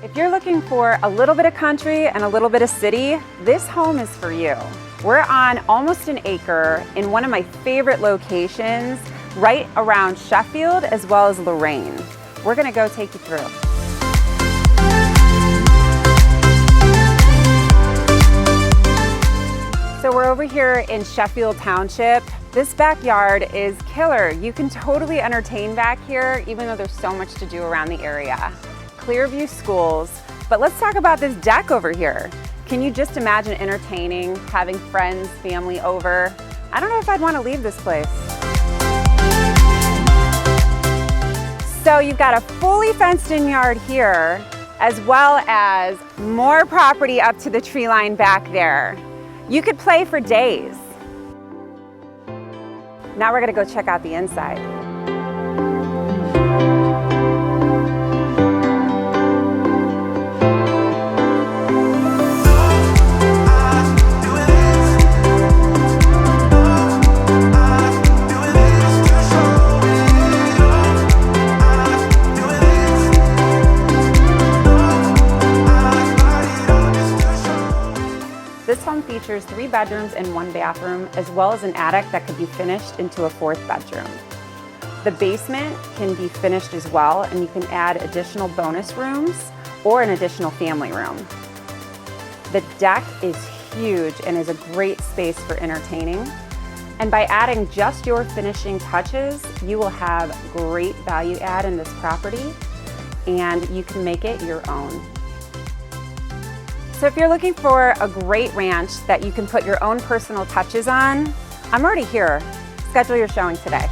If you're looking for a little bit of country and a little bit of city, this home is for you. We're on almost an acre in one of my favorite locations, right around Sheffield as well as Lorain. We're gonna go take you through. So we're over here in Sheffield Township. This backyard is killer. You can totally entertain back here, even though there's so much to do around the area. Clearview schools, but let's talk about this deck over here. Can you just imagine entertaining, having friends, family over? I don't know if I'd want to leave this place. So you've got a fully fenced in yard here, as well as more property up to the tree line back there. You could play for days. Now we're gonna go check out the inside. This home features 3 bedrooms and 1 bathroom, as well as an attic that could be finished into a 4th bedroom. The basement can be finished as well, and you can add additional bonus rooms or an additional family room. The deck is huge and is a great space for entertaining. And by adding just your finishing touches, you will have great value add in this property, and you can make it your own. So if you're looking for a great ranch that you can put your own personal touches on, I'm already here. Schedule your showing today.